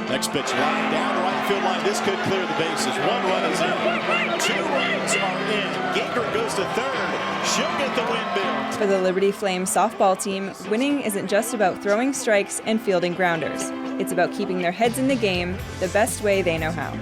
Next pitch line down the right field line. This could clear the bases. 1 run is in. 2 runs are in. Gager goes to third. She'll get the windmill. For the Liberty Flames softball team, winning isn't just about throwing strikes and fielding grounders. It's about keeping their heads in the game the best way they know how.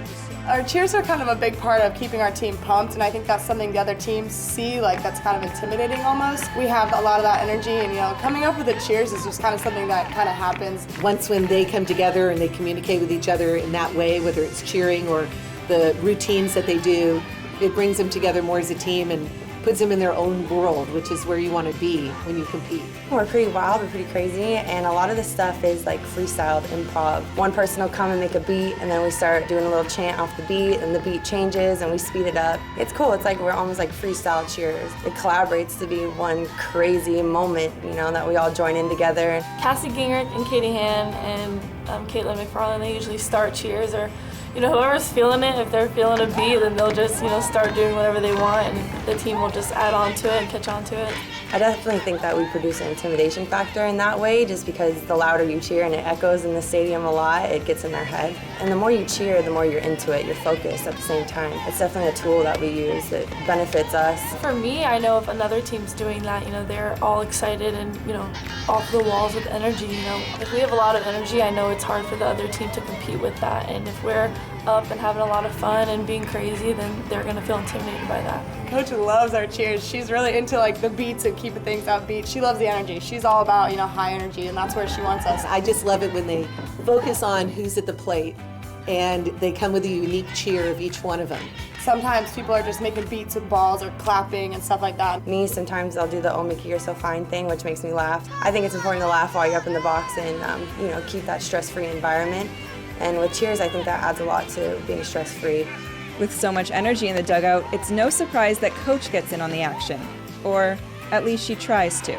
Our cheers are kind of a big part of keeping our team pumped, and I think that's something the other teams see, like that's kind of intimidating almost. We have a lot of that energy, and coming up with the cheers is just kind of something that kind of happens. Once when they come together and they communicate with each other in that way, whether it's cheering or the routines that they do, it brings them together more as a team and puts them in their own world, which is where you want to be when you compete. We're pretty wild, we're pretty crazy, and a lot of the stuff is like freestyled improv. One person will come and make a beat, and then we start doing a little chant off the beat, and the beat changes, and we speed it up. It's cool, it's like we're almost like freestyle cheers. It collaborates to be one crazy moment, that we all join in together. Cassie Gingrich and Katie Han and Caitlin McFarland, they usually start cheers, or whoever's feeling it, if they're feeling a beat, then they'll just, start doing whatever they want, and the team will just add on to it and catch on to it. I definitely think that we produce an intimidation factor in that way, just because the louder you cheer and it echoes in the stadium a lot, it gets in their head. And the more you cheer, the more you're into it, you're focused at the same time. It's definitely a tool that we use that benefits us. For me, I know if another team's doing that, they're all excited and, off the walls with energy, If we have a lot of energy, I know it's hard for the other team to compete with that. And if we're up and having a lot of fun and being crazy, then they're going to feel intimidated by that. Coach loves our cheers. She's really into the beats and keeping things upbeat. She loves the energy. She's all about, high energy, and that's where she wants us. I just love it when they focus on who's at the plate and they come with a unique cheer of each one of them. Sometimes people are just making beats with balls or clapping and stuff like that. Me, sometimes I'll do the "Oh Mickey, you're so fine" thing, which makes me laugh. I think it's important to laugh while you're up in the box and keep that stress-free environment. And with cheers, I think that adds a lot to being stress-free. With so much energy in the dugout, it's no surprise that Coach gets in on the action. Or at least she tries to.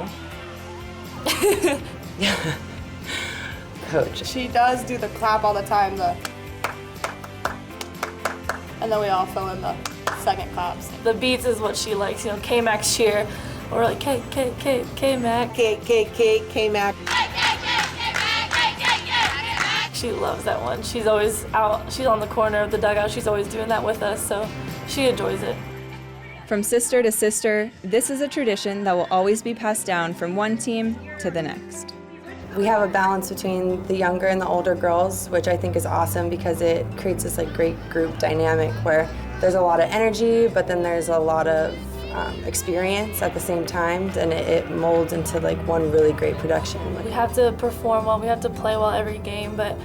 Coach. She does do the clap all the time, and then we all fill in the second claps. The beats is what she likes, K-Mac's cheer, or like K-Mac. K-Mac. She loves that one. She's always out, she's on the corner of the dugout, she's always doing that with us, so she enjoys it. From sister to sister, this is a tradition that will always be passed down from one team to the next. We have a balance between the younger and the older girls, which I think is awesome because it creates this great group dynamic where there's a lot of energy, but then there's a lot of experience at the same time, and it molds into one really great production. We have to perform well, we have to play well every game, but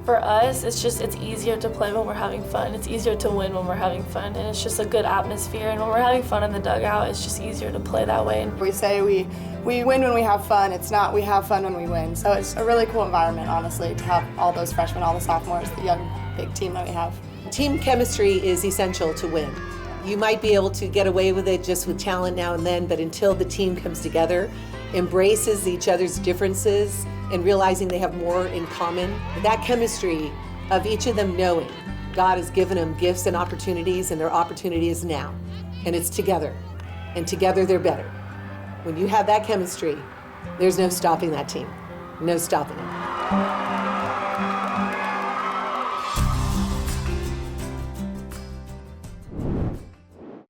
for us, it's easier to play when we're having fun. It's easier to win when we're having fun, and it's just a good atmosphere. And when we're having fun in the dugout, it's just easier to play that way. We say we win when we have fun. It's not we have fun when we win. So it's a really cool environment, honestly, to have all those freshmen, all the sophomores, the young, big team that we have. Team chemistry is essential to win. You might be able to get away with it just with talent now and then, but until the team comes together, embraces each other's differences, and realizing they have more in common, that chemistry of each of them knowing God has given them gifts and opportunities, and their opportunity is now. And it's together. And together they're better. When you have that chemistry, there's no stopping that team. No stopping it.